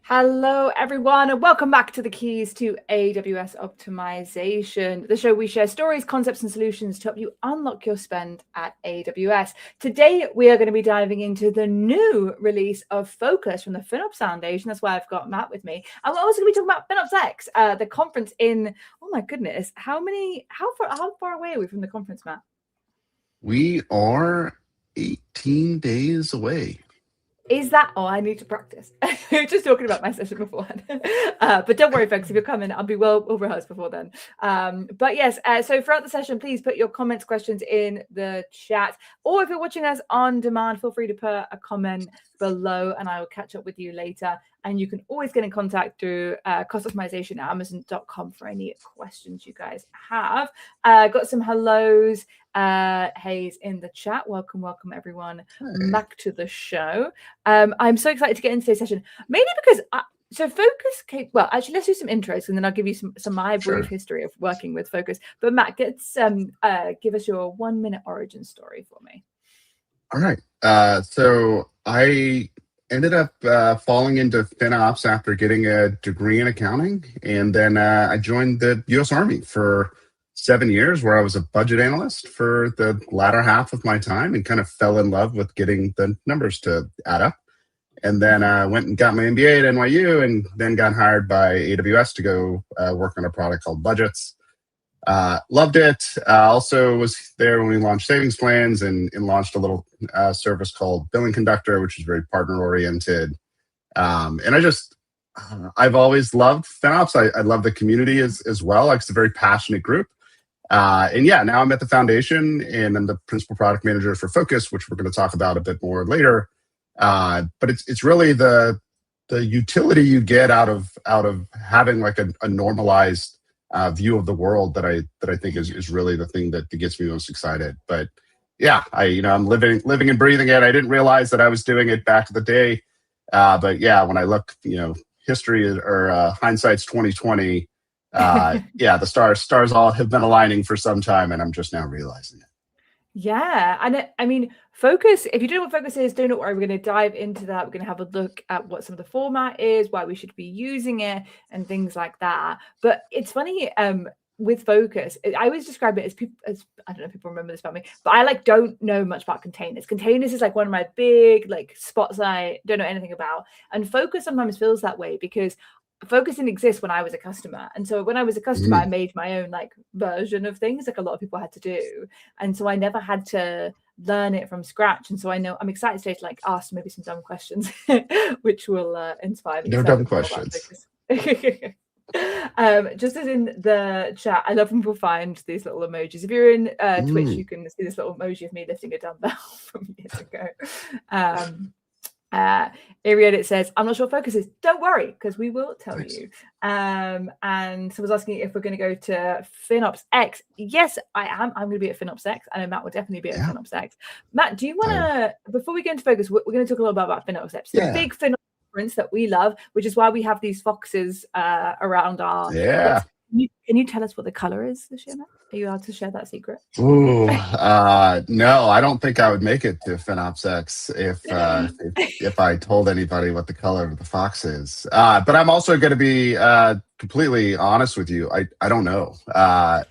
Hello, everyone, and welcome back to the Keys to AWS Optimization, the show we share stories, concepts, and solutions to help you unlock your spend at AWS. Today, we are going to be diving into the new release of Focus from the FinOps Foundation. That's why I've got Matt with me. And we're also going to be talking about FinOps X, the conference in, oh my goodness, how far away are we from the conference, Matt? We are 18 days away. Is that? Oh, I need to practice. We were just talking about my session beforehand. But don't worry, folks. If you're coming, I'll be well rehearsed before then. But yes, so throughout the session, please put your comments, questions in the chat. Or if you're watching us on demand, feel free to put a comment below and I will catch up with you later. And you can always get in contact through cost optimization at amazon.com for any questions you guys have. Got some hellos. Hayes in the chat. Welcome, everyone, back to the show. I'm so excited to get into today's session, mainly because so Focus came, well, actually, let's do some intros and then I'll give you some my brief history of working with Focus. But Matt, give us your 1-minute origin story for me. All right. So I ended up falling into FinOps after getting a degree in accounting. And then I joined the U.S. Army for 7 years, where I was a budget analyst for the latter half of my time and kind of fell in love with getting the numbers to add up. And then I went and got my MBA at NYU and then got hired by AWS to go work on a product called Budgets. Loved it. Also was there when we launched savings plans and launched a little service called Billing Conductor, which is very partner oriented. And I've always loved FinOps. I love the community as well. Like, it's a very passionate group. And yeah, now I'm at the foundation and I'm the principal product manager for Focus, which we're going to talk about a bit more later. But it's really the utility you get out of having like a normalized view of the world that I think is really the thing that gets me most excited. But yeah, I'm living and breathing it. I didn't realize that I was doing it back in the day. But yeah, when I look, history or hindsight's 2020. Yeah, the stars all have been aligning for some time, and I'm just now realizing it. Yeah, and I mean, Focus, if you don't know what Focus is, don't worry, we're going to dive into that. We're going to have a look at what some of the format is, why we should be using it, and things like that. But it's funny, with Focus, I always describe it as I don't know if people remember this about me, but I don't know much about containers. Containers is like one of my big spots I don't know anything about. And Focus sometimes feels that way because Focus didn't exist when I was a customer. And so when I was a customer, I made my own version of things, like a lot of people had to do. And so I never had to learn it from scratch. And so I'm excited today to ask maybe some dumb questions, which will inspire me. No dumb questions. Just as in the chat, I love when people find these little emojis. If you're in Twitch, you can see this little emoji of me lifting a dumbbell from years ago. It says, I'm not sure what Focus is. Don't worry, because we will tell you. And so I was asking if we're going to go to FinOps X. Yes, I am. I'm going to be at FinOps X. I know Matt will definitely be at FinOps X. Matt, do you want to, before we go into Focus, we're going to talk a little bit about FinOps X. The big FinOps conference that we love, which is why we have these foxes around our... Yeah. Can you tell us what the color is this year, Matt? Are you allowed to share that secret? Ooh, no, I don't think I would make it to FinOps X if I told anybody what the color of the fox is. But I'm also going to be completely honest with you. I don't know.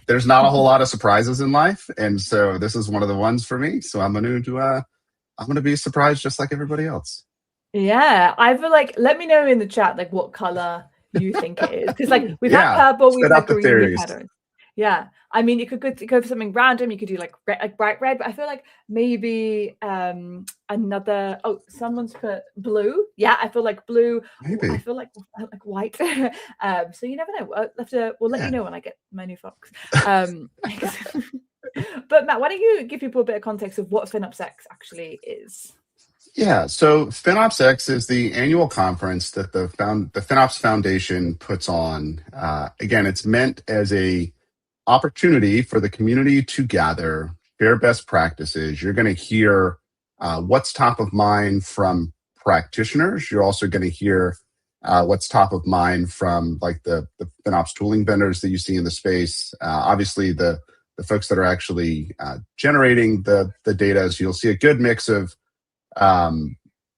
There's not a whole lot of surprises in life, and so this is one of the ones for me. So I'm going to be surprised just like everybody else. Yeah, I feel let me know in the chat what color you think it is, because we've had purple, we've had green, we've had orange. Yeah, I mean, you could go for something random. You could do bright red, but I feel maybe another. Oh, someone's put blue. Yeah, I feel blue. Maybe. I feel like white. So you never know. We'll let you know when I get my new fox. But Matt, why don't you give people a bit of context of what FinOps X actually is? Yeah, so FinOps X is the annual conference that the FinOps Foundation puts on. Again, it's meant as a opportunity for the community to gather, share best practices. You're going to hear what's top of mind from practitioners. You're also going to hear what's top of mind from the FinOps tooling vendors that you see in the space. Obviously, the folks that are actually generating the data. So you'll see a good mix of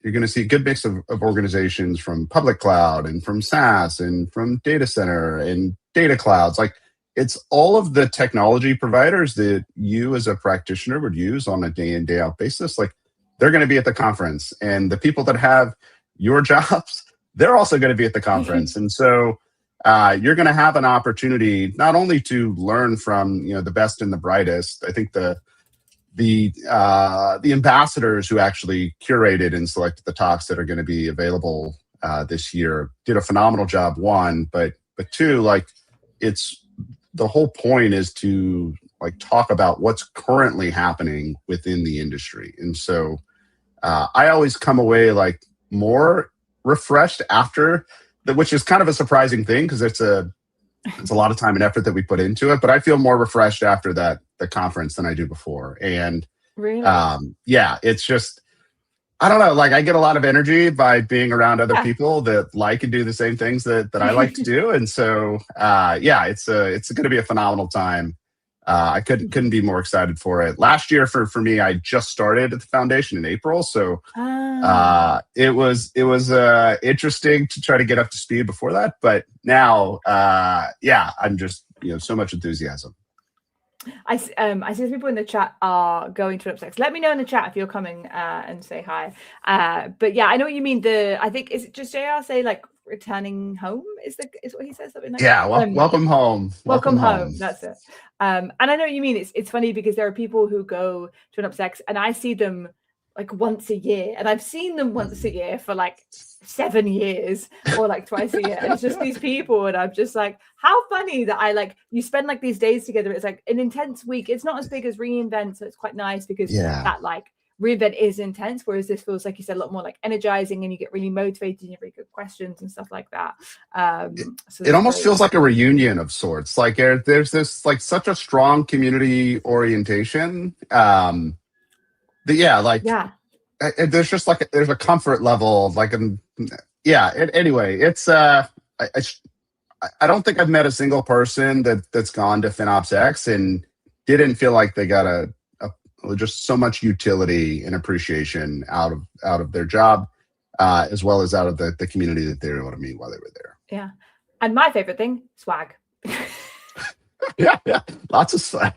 you're going to see a good mix of organizations from public cloud and from SaaS and from data center and data clouds. Like, it's all of the technology providers that you as a practitioner would use on a day in, day out basis. Like, they're going to be at the conference, and the people that have your jobs, they're also going to be at the conference. And so you're going to have an opportunity not only to learn from, the best and the brightest. I think the ambassadors who actually curated and selected the talks that are going to be available this year did a phenomenal job. One, but two, like, it's the whole point is to like talk about what's currently happening within the industry. And so I always come away like more refreshed after that, which is kind of a surprising thing because it's a lot of time and effort that we put into it. But I feel more refreshed after the conference than I do before. And really, yeah, it's just, I don't know, like, I get a lot of energy by being around other people that like and do the same things that I like to do. And so, yeah, it's going to be a phenomenal time. I couldn't be more excited for it. Last year for me, I just started at the foundation in April. So it was interesting to try to get up to speed before that. But now, yeah, I'm just, so much enthusiasm. I see people in the chat are going to FinOps X. Let me know in the chat if you're coming and say hi. But yeah, I know what you mean. I think, is it just JR say like returning home is what he says? Something like that? Welcome home. Welcome home. That's it. And I know what you mean. It's funny because there are people who go to FinOps X and I see them like once a year, and I've seen them once a year for like 7 years or like twice a year. And it's just these people, and I'm just like, how funny that you spend like these days together. It's like an intense week. It's not as big as reInvent, so it's quite nice because that like reInvent is intense, whereas this feels, like you said, a lot more like energizing, and you get really motivated and you have really good questions and stuff like that. So it almost feels like a reunion of sorts. Like there's this like such a strong community orientation. There's just like there's a comfort level, like anyway, it's I don't think I've met a single person that's gone to FinOps X and didn't feel like they got just so much utility and appreciation out of their job, as well as out of the community that they were able to meet while they were there. Yeah, and my favorite thing, swag. yeah, lots of swag.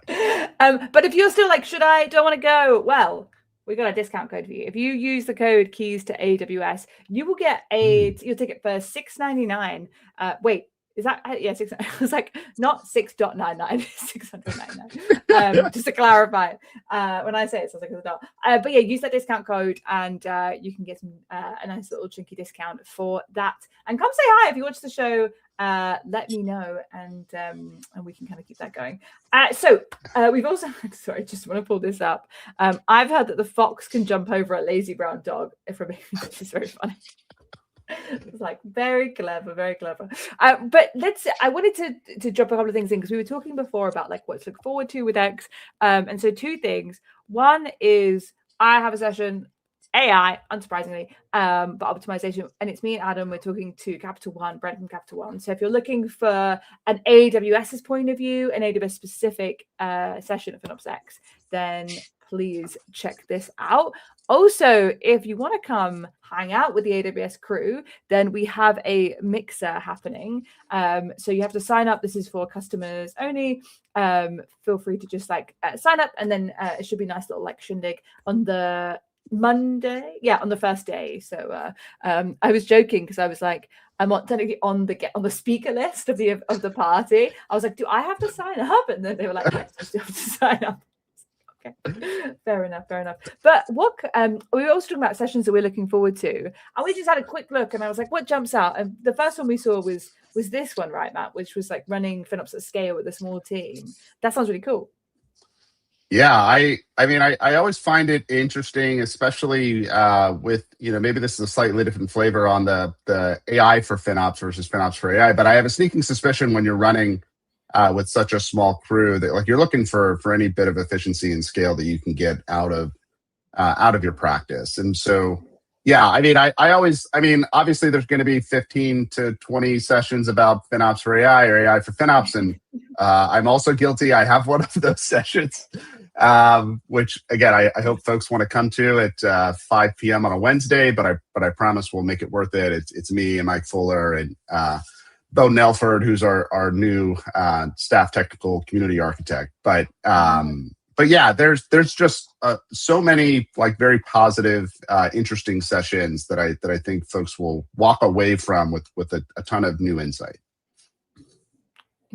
But if you're still like, do I want to go? Well, we got a discount code for you. If you use the code keys to AWS, you will get your ticket for $6.99. Wait, is that $6? It was like not 6.99, 699. Just to clarify, when I say it sounds like it's a dot. But yeah, use that discount code and you can get some a nice little chunky discount for that. And come say hi if you watch the show. Let me know, and we can kind of keep that going. So we've also sorry, just want to pull this up. I've heard that the fox can jump over a lazy brown dog. This is very funny. It's like very clever, very clever. But I wanted to drop a couple of things in because we were talking before about like what to look forward to with X. And so two things. One is I have a session, AI, unsurprisingly, but optimization. And it's me and Adam. We're talking to Capital One, Brent from Capital One. So if you're looking for an AWS's point of view, an AWS-specific session at FinOps X, then please check this out. Also, if you want to come hang out with the AWS crew, then we have a mixer happening. So you have to sign up. This is for customers only. Feel free to just like sign up, and then it should be a nice little like shindig on the Monday, on the first day. So I was joking because I was like, I'm technically on the speaker list of the party. I was like, do I have to sign up? And then they were like, yes, you have to sign up. Okay, fair enough. But what we were also talking about sessions that we're looking forward to, and we just had a quick look, and I was like, what jumps out? And the first one we saw was this one, right, Matt? Which was like running FinOps at scale with a small team. That sounds really cool. Yeah, I mean, I always find it interesting, especially with, maybe this is a slightly different flavor on the AI for FinOps versus FinOps for AI, but I have a sneaking suspicion when you're running with such a small crew that like you're looking for any bit of efficiency and scale that you can get out of your practice. And so, yeah, I mean, obviously there's going to be 15 to 20 sessions about FinOps for AI or AI for FinOps. And I'm also guilty. I have one of those sessions. which again, I hope folks want to come to at 5 p.m. on a Wednesday, but I promise we'll make it worth it. It's me and Mike Fuller and Bo Nelford, who's our new staff technical community architect. But yeah, there's just so many like very positive, interesting sessions that I think folks will walk away from with a ton of new insight.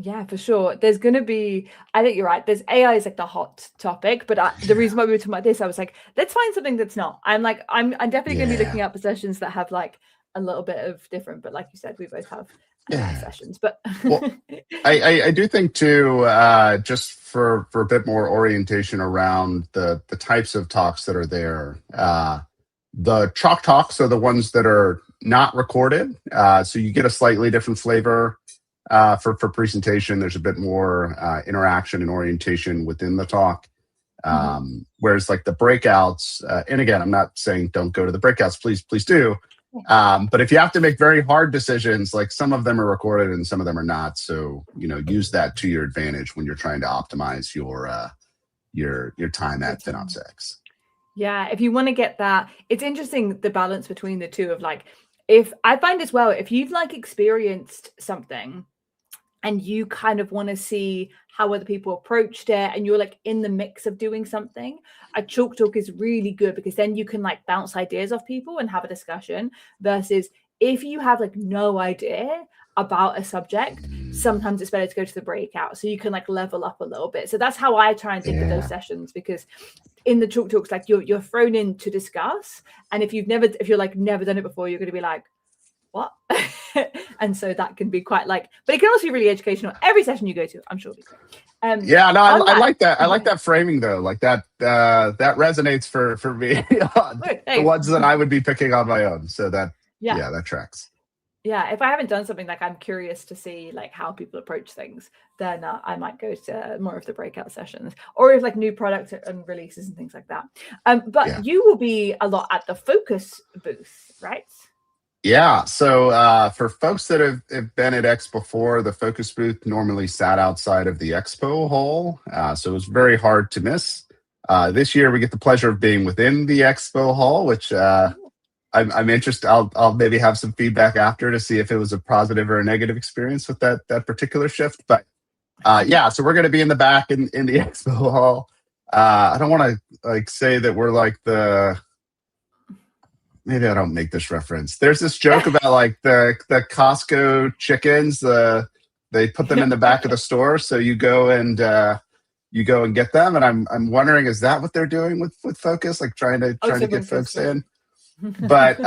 Yeah, for sure. There's going to be, I think you're right. There's AI is like the hot topic, but the reason why we were talking about this, I was like, let's find something that's not. I'm definitely going to be looking at the sessions that have like a little bit of different, but like you said, we both have sessions. But well, I do think too, just for a bit more orientation around the types of talks that are there. The chalk talks are the ones that are not recorded, so you get a slightly different flavor. For presentation, there's a bit more interaction and orientation within the talk. Whereas like the breakouts, and again, I'm not saying don't go to the breakouts, please do. But if you have to make very hard decisions, like some of them are recorded and some of them are not. So, use that to your advantage when you're trying to optimize your time at FinOps X. Yeah, if you want to get that, it's interesting the balance between the two of like, if I find as well, if you've like experienced something and you kind of want to see how other people approached it and you're like in the mix of doing something, a chalk talk is really good because then you can like bounce ideas off people and have a discussion, versus if you have like no idea about a subject, sometimes it's better to go to the breakout so you can like level up a little bit. So that's how I try and think of those sessions, because in the chalk talks, like you're thrown in to discuss, and if you're like never done it before, you're going to be like, what? And so that can be quite like, but it can also be really educational. Every session you go to, I'm sure. I like that. I like that framing though. Like that resonates for me. The ones that I would be picking on my own. So that that tracks. Yeah, if I haven't done something like I'm curious to see like how people approach things, then I might go to more of the breakout sessions, or if like new products and releases and things like that. But you will be a lot at the Focus booth, right? Yeah. So for folks that have been at X before, the Focus booth normally sat outside of the expo hall. So it was very hard to miss. This year we get the pleasure of being within the expo hall, which I'm interested. I'll maybe have some feedback after to see if it was a positive or a negative experience with that particular shift. But so we're going to be in the back in the expo hall. I don't want to like say that we're like maybe I don't make this reference. There's this joke about like the Costco chickens. They put them in the back of the store, so you go and get them. And I'm wondering, is that what they're doing with Focus, like trying to get folks in? But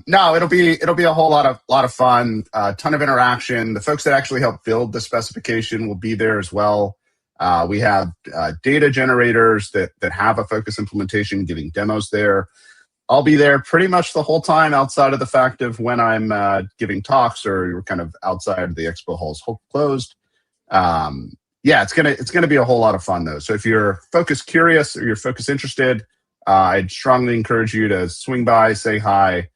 no, it'll be a whole lot of fun, a ton of interaction. The folks that actually help build the specification will be there as well. We have data generators that have a Focus implementation giving demos there. I'll be there pretty much the whole time, outside of the fact of when I'm giving talks or you're kind of outside of the expo halls closed. It's gonna be a whole lot of fun though. So if you're Focus curious or you're Focus interested, I'd strongly encourage you to swing by, say hi,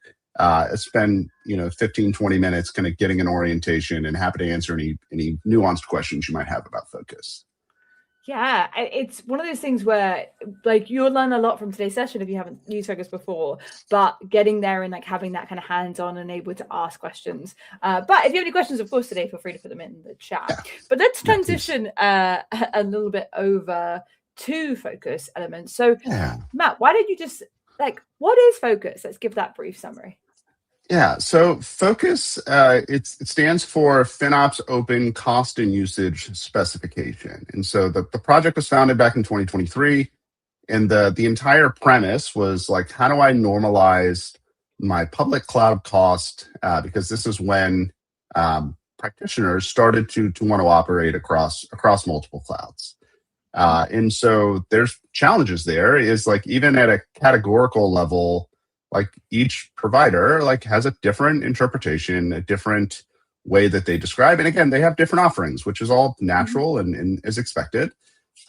spend 15-20 minutes kind of getting an orientation, and happy to answer any nuanced questions you might have about Focus. Yeah, it's one of those things where like you'll learn a lot from today's session if you haven't used Focus before, but getting there and like having that kind of hands-on and able to ask questions. But if you have any questions, of course, today, feel free to put them in the chat. Yeah. But let's transition a little bit over to Focus elements. So Matt, why did you just what is Focus? Let's give that brief summary. Yeah, so Focus, it stands for FinOps Open Cost and Usage Specification. And so the project was founded back in 2023. And the entire premise was like, how do I normalize my public cloud cost? Because this is when practitioners started to want to operate across multiple clouds. And so there's challenges there, is like even at a categorical level, like each provider like has a different interpretation, a different way that they describe. And again, they have different offerings, which is all natural and is expected.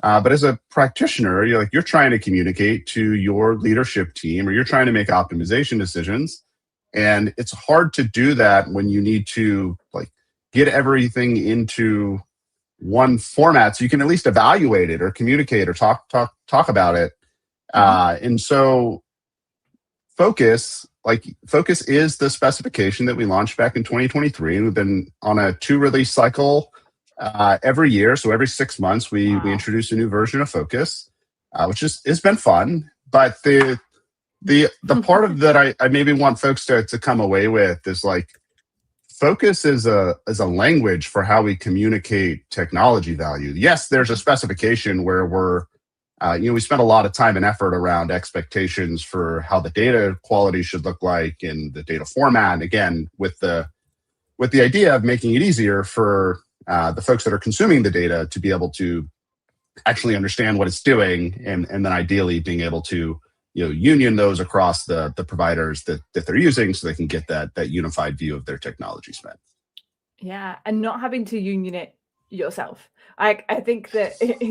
But as a practitioner, you're trying to communicate to your leadership team, or you're trying to make optimization decisions. And it's hard to do that when you need to like get everything into one format, so you can at least evaluate it or communicate or talk about it. And so Focus is the specification that we launched back in 2023, and we've been on a 2-release cycle every year. So every 6 months, we introduce a new version of Focus, which has been fun. But the part of that I maybe want folks to come away with is like, Focus is a language for how we communicate technology value. Yes, there's a specification where we're we spent a lot of time and effort around expectations for how the data quality should look like and the data format. Again, with the idea of making it easier for the folks that are consuming the data to be able to actually understand what it's doing, and then ideally being able to union those across the providers that they're using, so they can get that unified view of their technology spend. Yeah, and not having to union it yourself. I think that it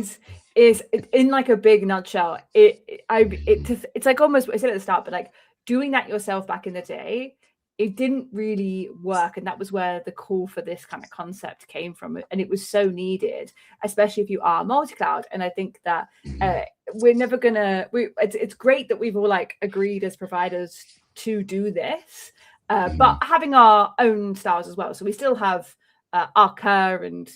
is in like a big nutshell. It's like almost, I said at the start, but like doing that yourself back in the day, it didn't really work, and that was where the call for this kind of concept came from, and it was so needed, especially if you are multi-cloud. And I think that we're never gonna. It's great that we've all like agreed as providers to do this, but having our own styles as well. So we still have Arca, and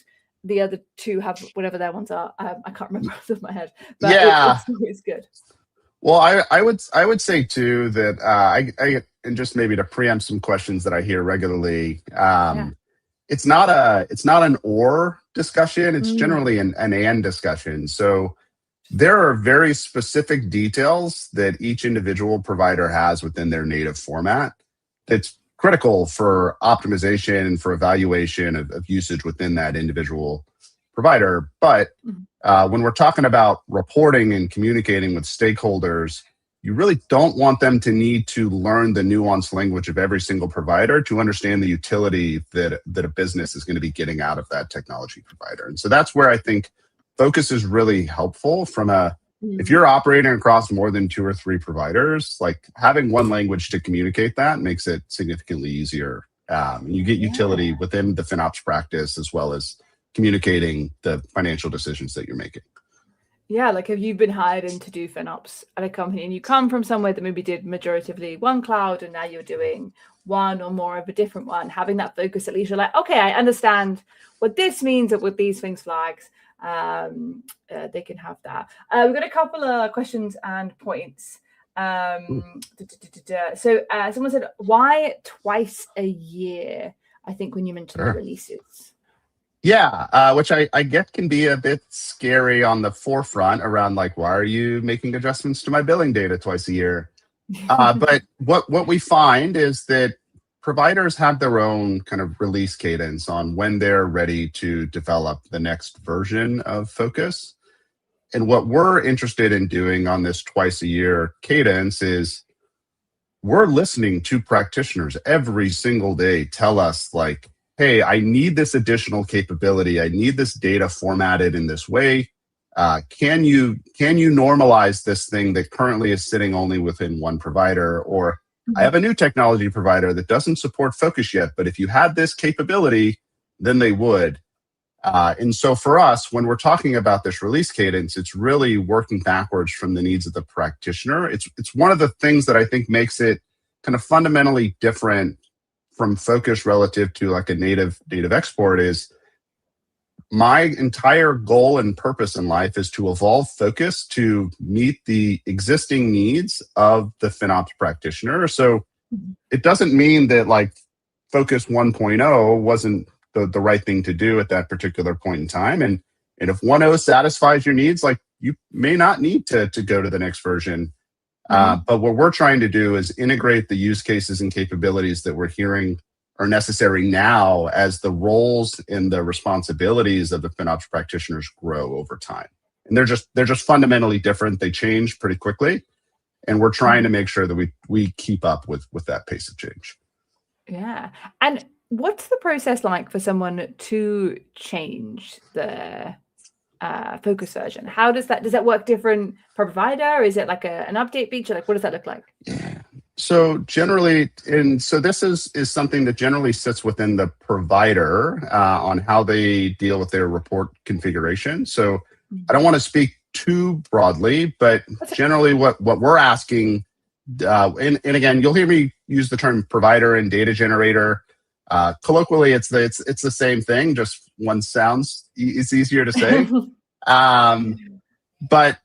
the other two have whatever their ones are. I can't remember off the top of my head, but yeah, it's good. Well, I would say too that I and just maybe to preempt some questions that I hear regularly, it's not an or discussion. It's generally an and discussion. So there are very specific details that each individual provider has within their native format that's critical for optimization and for evaluation of usage within that individual provider. But when we're talking about reporting and communicating with stakeholders, you really don't want them to need to learn the nuanced language of every single provider to understand the utility that a business is going to be getting out of that technology provider. And so that's where I think Focus is really helpful from if you're operating across more than 2 or 3 providers, like having one language to communicate that makes it significantly easier. You get utility within the FinOps practice, as well as communicating the financial decisions that you're making. Yeah, like if you've been hired in to do FinOps at a company and you come from somewhere that maybe did majoritively one cloud and now you're doing one or more of a different one, having that focus, at least you're like, okay, I understand what this means with these things flags. They can have that. We've got a couple of questions and points. So someone said, why twice a year? I think when you mentioned the releases. Yeah, which I get can be a bit scary on the forefront around like, why are you making adjustments to my billing data twice a year? But what we find is that providers have their own kind of release cadence on when they're ready to develop the next version of Focus. And what we're interested in doing on this twice a year cadence is we're listening to practitioners every single day tell us like, hey, I need this additional capability. I need this data formatted in this way. Can you normalize this thing that currently is sitting only within one provider? Or I have a new technology provider that doesn't support Focus yet, but if you had this capability, then they would. And so for us, when we're talking about this release cadence, it's really working backwards from the needs of the practitioner. It's one of the things that I think makes it kind of fundamentally different from Focus relative to like a native export. Is my entire goal and purpose in life is to evolve Focus to meet the existing needs of the FinOps practitioner. So it doesn't mean that like Focus 1.0 wasn't the right thing to do at that particular point in time. And if 1.0 satisfies your needs, like you may not need to go to the next version. But what we're trying to do is integrate the use cases and capabilities that we're hearing are necessary now as the roles and the responsibilities of the FinOps practitioners grow over time. And they're just fundamentally different. They change pretty quickly. And we're trying to make sure that we keep up with that pace of change. Yeah. And what's the process like for someone to change the Focus version? How does that work different per provider? Is it like an update feature? Like, what does that look like? So generally, so this is something that generally sits within the provider on how they deal with their report configuration. So I don't want to speak too broadly, but generally what we're asking, and again, you'll hear me use the term provider and data generator. Colloquially, it's the same thing, just one sounds it's easier to say. But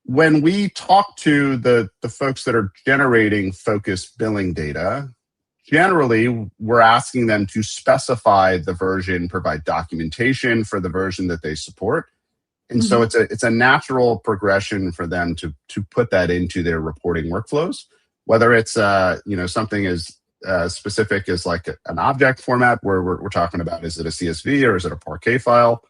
when we talk to the folks that are generating focus billing data, generally we're asking them to specify the version, provide documentation for the version that they support. And so it's a natural progression for them to put that into their reporting workflows, whether it's something as specific as like an object format where we're talking about, is it a CSV or is it a Parquet file?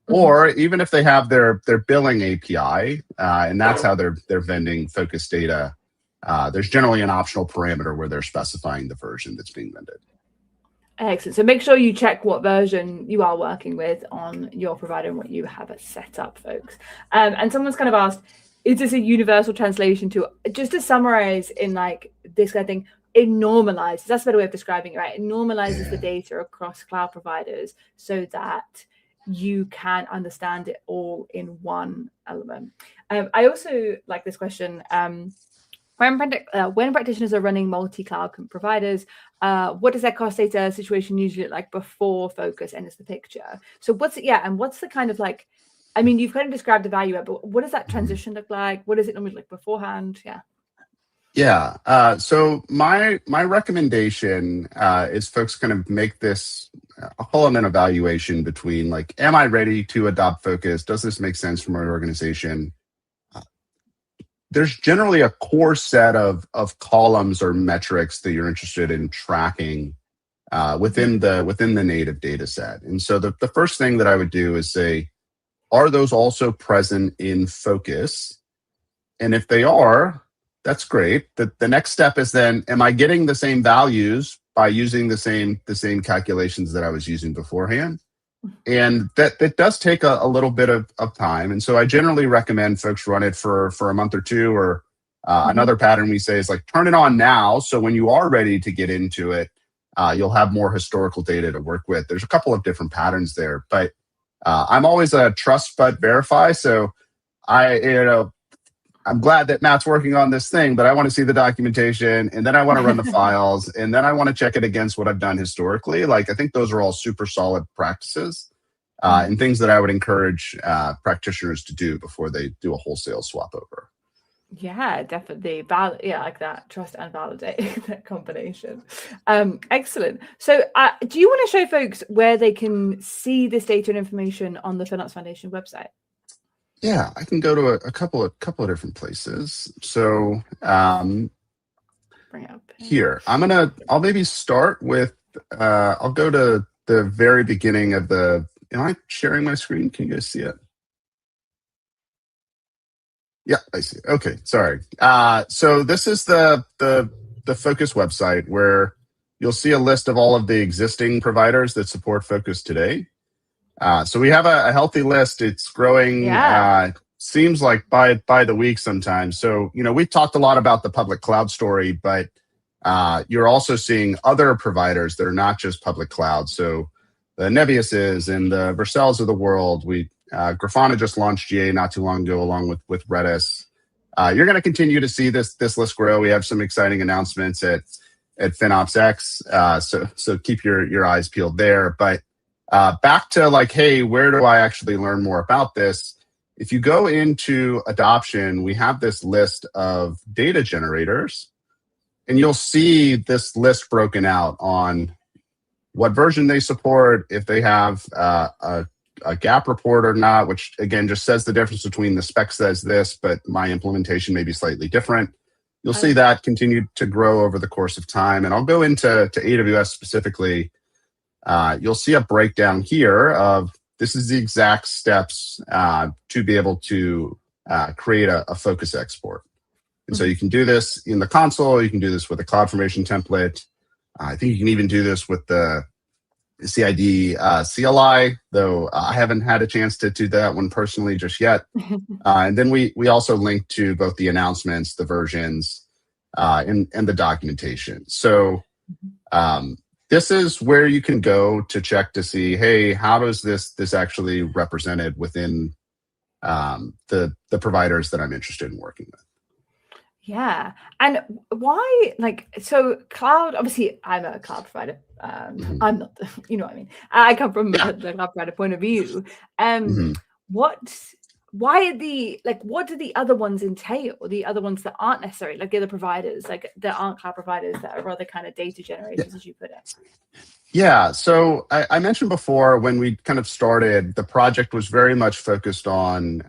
Or even if they have their billing API, and that's how they're vending focus data, there's generally an optional parameter where they're specifying the version that's being vended. Excellent. So make sure you check what version you are working with on your provider and what you have it set up, folks. And someone's kind of asked, is this a universal translation tool? Just to summarize in like this kind of thing, it normalizes, that's a better way of describing it, right? It normalizes the data across cloud providers so that you can understand it all in one element. I also like this question. When practitioners are running multi-cloud providers, what does their cost data situation usually look like before focus enters the picture? So what's the kind of like, I mean, you've kind of described the value, but what does that transition look like? What does it normally look like beforehand? So my recommendation is folks kind of make this a whole an evaluation between like, am I ready to adopt focus? Does this make sense for my organization? There's generally a core set of columns or metrics that you're interested in tracking within the native data set. And so the first thing that I would do is say, are those also present in focus? And if they are, that's great. The next step is then, am I getting the same values by using the same calculations that I was using beforehand? And that does take a little bit of time. And so I generally recommend folks run it for a month or two, or another pattern we say is like, turn it on now. So when you are ready to get into it, you'll have more historical data to work with. There's a couple of different patterns there, but I'm always a trust but verify. So I'm glad that Matt's working on this thing, but I want to see the documentation, and then I want to run the files, and then I want to check it against what I've done historically. Like, I think those are all super solid practices and things that I would encourage practitioners to do before they do a wholesale swap over. Yeah, definitely. Like that, trust and validate, that combination. Excellent. So do you want to show folks where they can see this data and information on the FinOps Foundation website? Yeah, I can go to a couple of different places. So bring it up here, I'll maybe start with, I'll go to the very beginning of am I sharing my screen? Can you guys see it? Yeah, I see. Okay, sorry. So this is the Focus website where you'll see a list of all of the existing providers that support Focus today. So we have a healthy list. It's growing, seems like by the week sometimes. So, we've talked a lot about the public cloud story, but you're also seeing other providers that are not just public cloud. So the Nebiuses and the Vercels of the world, Grafana just launched GA not too long ago, along with Redis. You're going to continue to see this list grow. We have some exciting announcements at FinOps X. So keep your eyes peeled there. But back to like, hey, where do I actually learn more about this? If you go into adoption, we have this list of data generators, and you'll see this list broken out on what version they support, if they have a gap report or not, which again just says the difference between the spec says this, but my implementation may be slightly different. You'll see that continue to grow over the course of time. And I'll go into AWS specifically. You'll see a breakdown here of this is the exact steps to be able to create a focus export. And so you can do this in the console. You can do this with a CloudFormation template. I think you can even do this with the CID CLI, though I haven't had a chance to do that one personally just yet. And then we also link to both the announcements, the versions, in the documentation. So this is where you can go to check to see, hey, how does this actually represented within the providers that I'm interested in working with. Yeah. And why, like, so cloud, obviously I'm a cloud provider. I'm not, you know what I mean? I come from the cloud provider point of view. Why are what do the other ones entail? The other ones that aren't necessarily, like the other providers, like that aren't cloud providers, that are rather kind of data generators, as you put it. Yeah, so I mentioned before when we kind of started, the project was very much focused on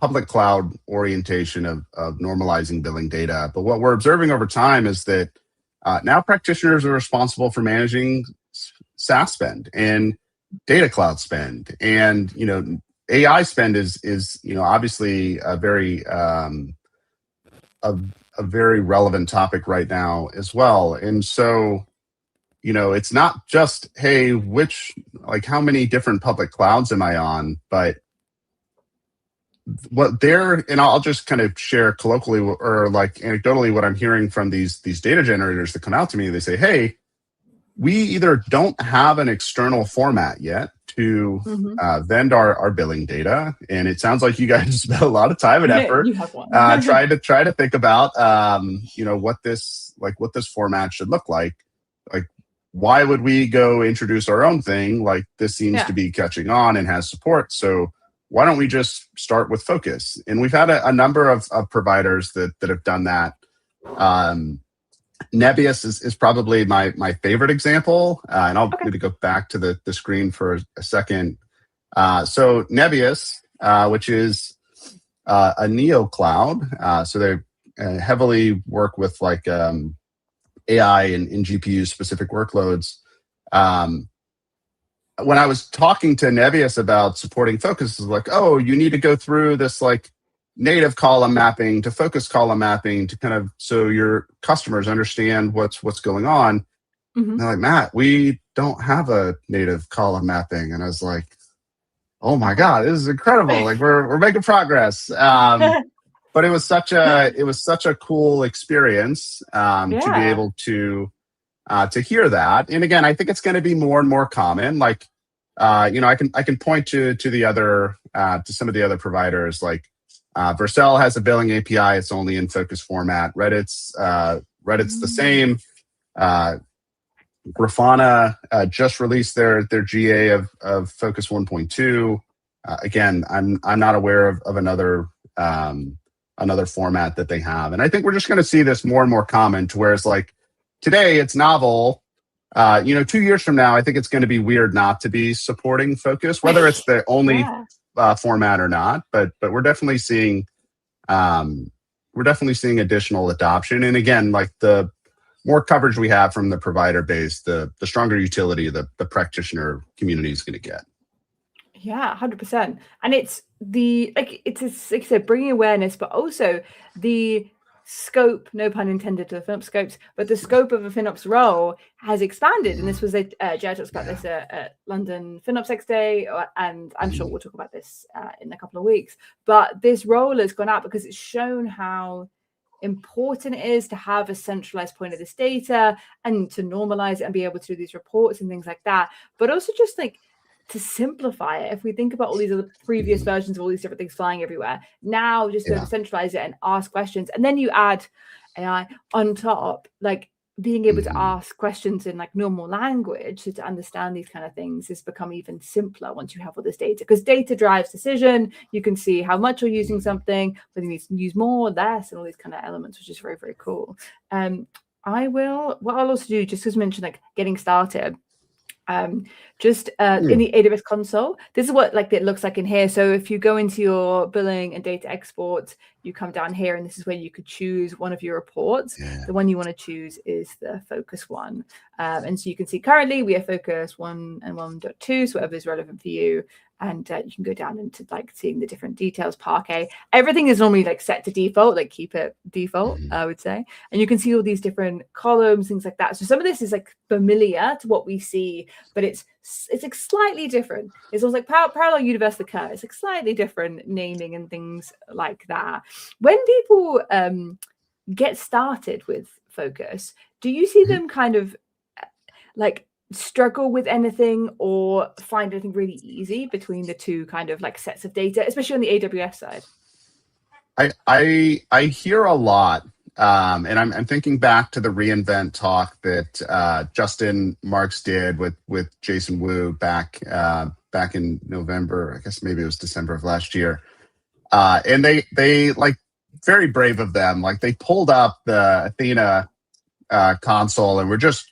public cloud orientation of normalizing billing data. But what we're observing over time is that now practitioners are responsible for managing SaaS spend and data cloud spend. And, AI spend is obviously a very relevant topic right now as well. And so, it's not just, hey, how many different public clouds am I on, but and I'll just kind of share colloquially or like anecdotally what I'm hearing from these data generators that come out to me. They say, hey, we either don't have an external format yet to vend our billing data. And it sounds like you guys spent a lot of time and effort try to think about, what this format should look like. Like, why would we go introduce our own thing? Like, this seems to be catching on and has support. So why don't we just start with Focus? And we've had a number of providers that have done that. Nebius is probably my favorite example. And I'll maybe go back to the screen for a second. So Nebius, which is a neo cloud. So they heavily work with like AI and GPU specific workloads. When I was talking to Nebius about supporting Focus, it was like, oh, you need to go through this like native column mapping to Focus column mapping to kind of so your customers understand what's going on. And they're like, Matt, we don't have a native column mapping. And I was like, oh my God, this is incredible. Like we're making progress. But it was such a cool experience to be able to hear that. And again, I think it's going to be more and more common. Like, I can point to the other to some of the other providers. Like Vercel has a billing API. It's only in Focus format. Reddit's the same. Grafana just released their GA of Focus 1.2. Again, I'm not aware of another format that they have. And I think we're just going to see this more and more common to where it's like today it's novel. 2 years from now, I think it's going to be weird not to be supporting Focus, whether it's the only format or not. But we're definitely seeing additional adoption. And again, like the more coverage we have from the provider base, the stronger utility the practitioner community is going to get. Yeah, 100%. And it's like I said, bringing awareness, but also the scope, no pun intended to the FinOps scopes, but the scope of a FinOps role has expanded. And this was Jared talks about this at London FinOps X Day, and I'm sure we'll talk about this in a couple of weeks. But this role has gone out because it's shown how important it is to have a centralized point of this data and to normalize it and be able to do these reports and things like that. But also just like to simplify it. If we think about all these other previous versions of all these different things flying everywhere, now just to centralize it and ask questions, and then you add AI on top, like being able to ask questions in like normal language to understand these kind of things has become even simpler once you have all this data, because data drives decision. You can see how much you're using something, whether you need to use more or less, and all these kind of elements, which is very, very cool. What I'll also do, just as mentioned, like getting started, in the AWS console, this is what like it looks like in here. So if you go into your billing and data exports, you come down here, and this is where you could choose one of your reports. The one you want to choose is the Focus one. And so you can see currently we have Focus 1 and 1.2, so whatever is relevant for you. And you can go down into like seeing the different details, Parquet. Everything is normally like set to default, like keep it default, I would say. And you can see all these different columns, things like that. So some of this is like familiar to what we see, but it's like slightly different. It's almost like parallel universe occur. It's like slightly different naming and things like that. When people get started with Focus, do you see them kind of like struggle with anything or find anything really easy between the two kind of like sets of data, especially on the AWS side? I hear a lot, and I'm thinking back to the reInvent talk that Justin Marks did with Jason Wu back in November. I guess maybe it was December of last year, and they like, very brave of them. Like, they pulled up the Athena console and were just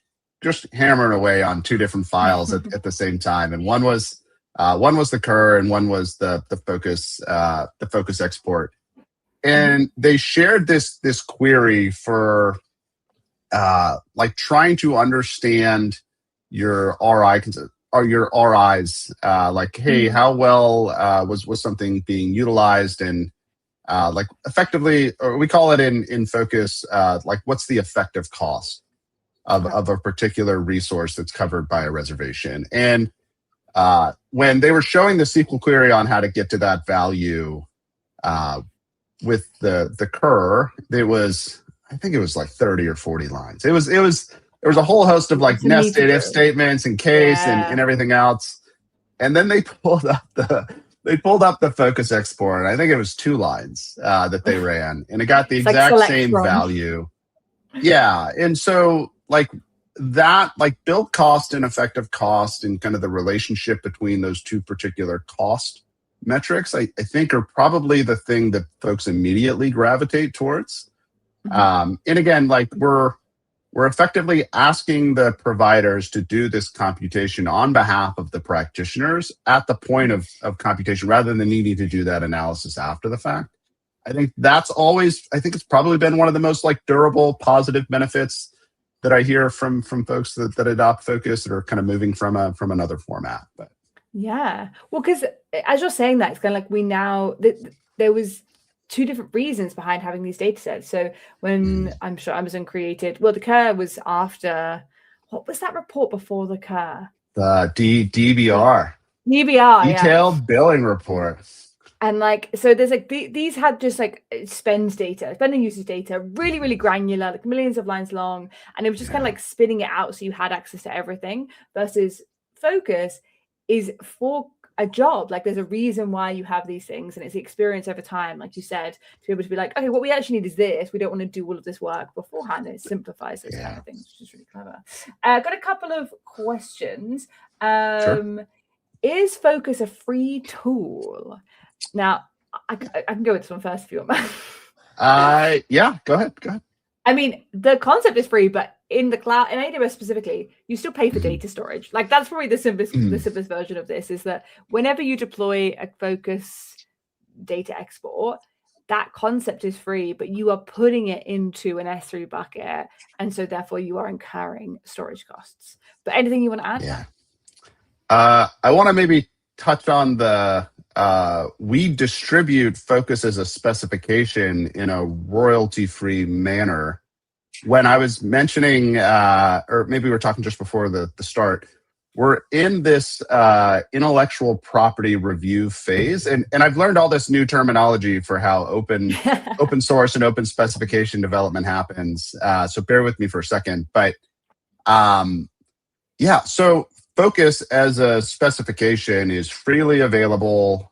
hammering away on two different files at the same time, and one was the cur and one was the Focus export. And they shared this query for like trying to understand your RIs, like, hey, how well was something being utilized, and like effectively, or we call it in Focus, like, what's the effective cost of a particular resource that's covered by a reservation. And when they were showing the SQL query on how to get to that value, with the cur, I think it was like 30 or 40 lines. There was a whole host of like nested if statements and case and everything else. And then they pulled up the Focus export. And I think it was 2 lines that they ran, and it got the exact same value. Yeah. And so like that, like build cost and effective cost and kind of the relationship between those two particular cost metrics, I think, are probably the thing that folks immediately gravitate towards. And again, like we're effectively asking the providers to do this computation on behalf of the practitioners at the point of computation, rather than needing to do that analysis after the fact. I think it's probably been one of the most like durable, positive benefits that I hear from folks that adopt Focus, that are kind of moving from another format. But yeah, well, because as you're saying that, it's kind of like there was 2 different reasons behind having these data sets. So when I'm sure Amazon created, well, the cur was after, what was that report before the cur? The DBR. Detailed billing report. And like, so there's like, these had just like spending usage data, really, really granular, like millions of lines long. And it was just kind of like spinning it out so you had access to everything, versus Focus is for a job. Like, there's a reason why you have these things, and it's the experience over time, like you said, to be able to be like, okay, what we actually need is this. We don't want to do all of this work beforehand. And it simplifies those kind of things, which is really clever. Got a couple of questions. Sure. Is Focus a free tool? Now, I can go with this one first if you want. Yeah, go ahead. I mean, the concept is free, but in the cloud, in AWS specifically, you still pay for data storage. Like, that's probably the simplest version of this, is that whenever you deploy a Focus data export, that concept is free, but you are putting it into an S3 bucket, and so therefore you are incurring storage costs. But anything you want to add? Yeah. I want to maybe touch on we distribute Focus as a specification in a royalty-free manner. When I was mentioning, or maybe we were talking just before the start, we're in this intellectual property review phase, and I've learned all this new terminology for how open source and open specification development happens. So bear with me for a second, but yeah. So Focus as a specification is freely available.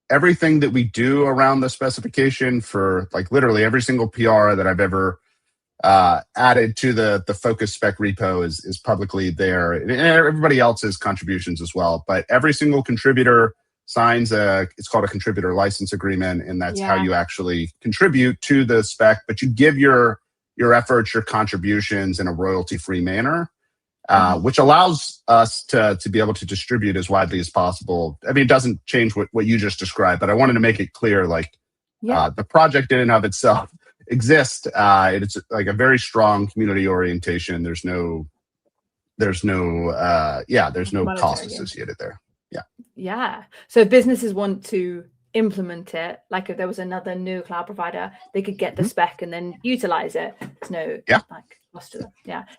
Everything that we do around the specification, for like literally every single PR that I've ever added to the Focus spec repo is publicly there, and everybody else's contributions as well. But every single contributor signs it's called a contributor license agreement, and that's how you actually contribute to the spec. But you give your efforts, your contributions in a royalty-free manner. Which allows us to be able to distribute as widely as possible. I mean, it doesn't change what you just described, but I wanted to make it clear, like, the project in and of itself exists. It's like a very strong community orientation. There's no cost associated there. Yeah. So if businesses want to implement it, like if there was another new cloud provider, they could get the spec and then utilize it. There's no like cost to them.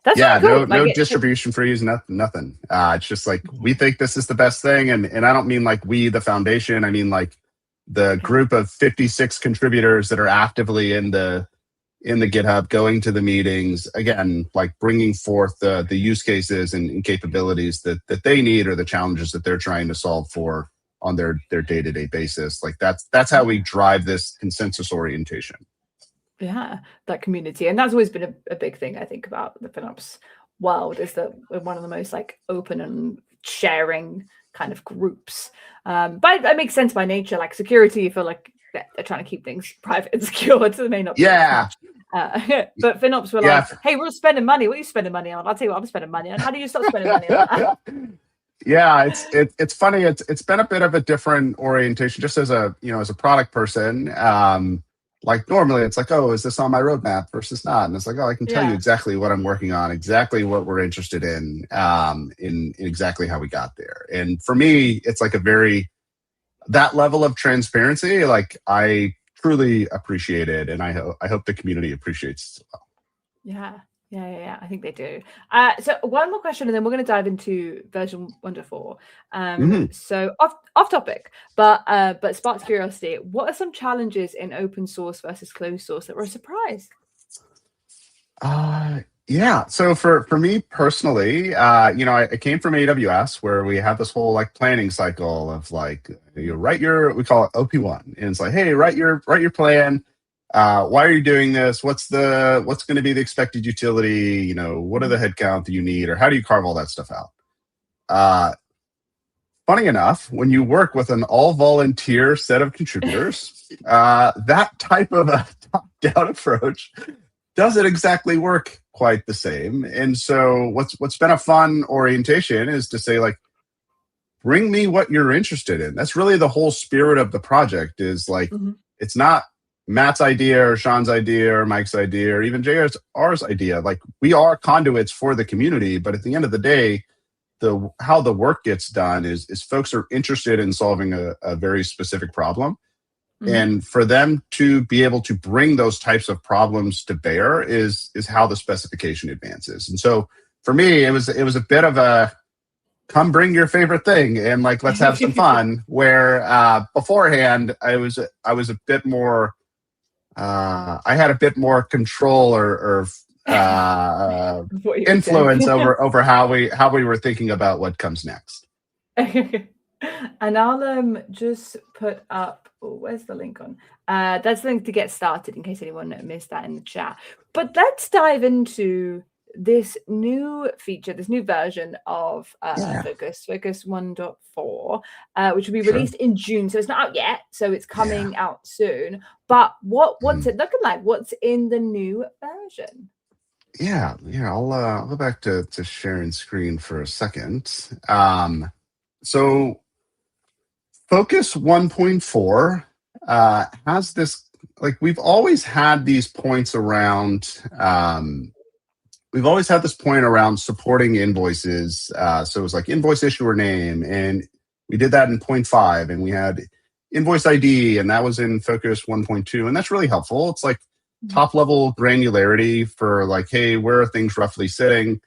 That's really cool. No distribution fees, nothing. It's just like, we think this is the best thing, and I don't mean like we, the foundation. I mean like the group of 56 contributors that are actively in the in the GitHub, going to the meetings, again, like bringing forth the use cases and capabilities that they need, or the challenges that they're trying to solve for on their day-to-day basis. Like that's how we drive this consensus orientation. Yeah, that community. And that's always been a big thing, I think, about the FinOps world, is that we're one of the most like open and sharing kind of groups. But that makes sense by nature. Like security, you feel like they're trying to keep things private and secure, so they may not be as much. But FinOps were like, hey, we're spending money. What are you spending money on? I'll tell you what I'm spending money on. How do you stop spending money on that? Yeah, it's funny. It's been a bit of a different orientation, just as a product person. Like normally it's like, oh, is this on my roadmap versus not? And it's like, oh, I can tell you exactly what I'm working on, exactly what we're interested in exactly how we got there. And for me, it's like that level of transparency, like I truly appreciate it. And I hope the community appreciates it as well. Yeah, I think they do. So one more question, and then we're going to dive into version 1.4. So off topic, but sparks curiosity. What are some challenges in open source versus closed source that were a surprise? Yeah. So for me personally, I came from AWS, where we have this whole like planning cycle of like, we call it OP1, and it's like, hey, write your plan. Why are you doing this? What's going to be the expected utility? What are the headcount that you need, or how do you carve all that stuff out? Funny enough, when you work with an all-volunteer set of contributors, that type of a top-down approach doesn't exactly work quite the same. And so what's been a fun orientation is to say, like, bring me what you're interested in. That's really the whole spirit of the project, is like, it's not Matt's idea or Sean's idea or Mike's idea or even JR's idea. Like, we are conduits for the community, but at the end of the day, how the work gets done is folks are interested in solving a very specific problem. And for them to be able to bring those types of problems to bear is how the specification advances. And so for me, it was a bit of a come bring your favorite thing and like, let's have some fun, where beforehand I was a bit more I had a bit more control or influence over how we were thinking about what comes next. And I'll just put up, where's the link on? That's the link to get started in case anyone missed that in the chat. But let's dive into this new feature, this new version of FOCUS 1.4, which will be released in June. So it's not out yet, so it's coming out soon. But what's it looking like? What's in the new version? Yeah. I'll go back to sharing screen for a second. So FOCUS 1.4 has this, like, we've always had these points around. We've always had this point around supporting invoices. So it was like invoice issuer name, and we did that in 0.5, and we had invoice ID, and that was in FOCUS 1.2, and that's really helpful. It's like top level granularity for like, hey, where are things roughly sitting?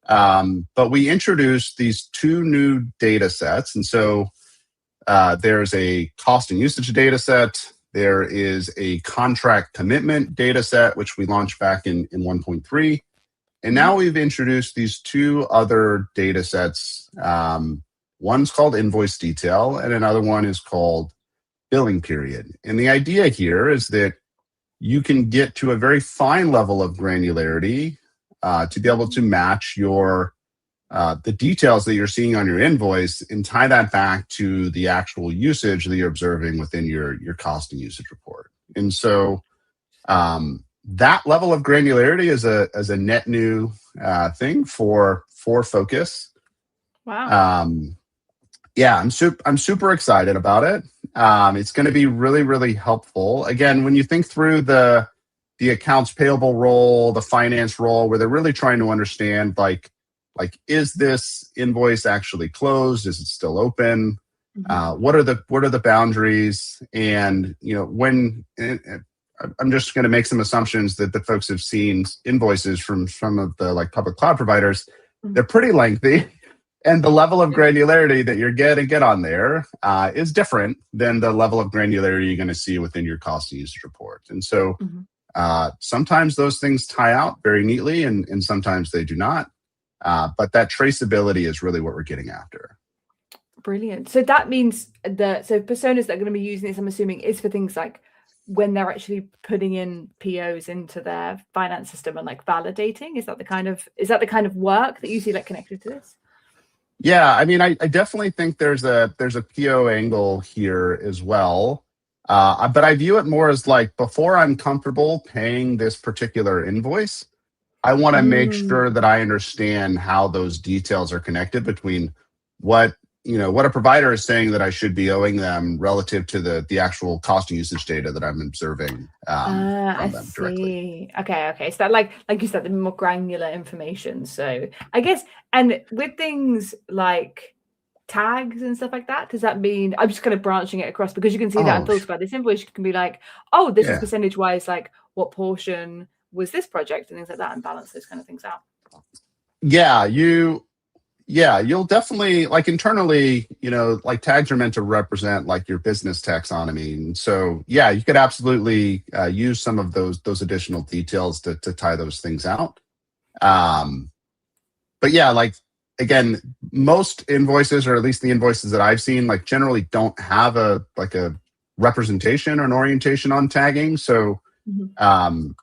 But we introduced these two new data sets, and so there's a cost and usage data set. There is a contract commitment data set, which we launched back in 1.3. And now we've introduced these two other data sets. One's called invoice detail, and another one is called billing period. And the idea here is that you can get to a very fine level of granularity to be able to match your the details that you're seeing on your invoice and tie that back to the actual usage that you're observing within your cost and usage report. And so that level of granularity is a net new thing for FOCUS. Wow. Yeah, I'm super excited about it. It's going to be really, really helpful. Again, when you think through the accounts payable role, the finance role, where they're really trying to understand like is this invoice actually closed? Is it still open? What are the boundaries? And when I'm just going to make some assumptions that the folks have seen invoices from some of the like public cloud providers. They're pretty lengthy, and the level of granularity that you're going to get on there is different than the level of granularity you're going to see within your cost and usage report. And so Sometimes those things tie out very neatly, and sometimes they do not. But that traceability is really what we're getting after. Brilliant. So that means that personas that are going to be using this, I'm assuming, is for things like when they're actually putting in POs into their finance system and like validating. Is that the kind of work that you see like connected to this? Yeah, I mean, I definitely think there's a PO angle here as well. But I view it more as like, before I'm comfortable paying this particular invoice, I want to make sure that I understand how those details are connected between what a provider is saying that I should be owing them relative to the actual cost and usage data that I'm observing from them directly. Okay. So that like you said, the more granular information. So I guess, and with things like tags and stuff like that, does that mean, I'm just kind of branching it across, because you can see that and filter by this invoice, you can be like, oh, this is percentage wise, like what portion was this project and things like that, and balance those kind of things out. You'll definitely, like, internally, like, tags are meant to represent like your business taxonomy. And so, yeah, you could absolutely use some of those additional details to tie those things out. But yeah, like, again, most invoices, or at least the invoices that I've seen, like, generally don't have a representation or an orientation on tagging. So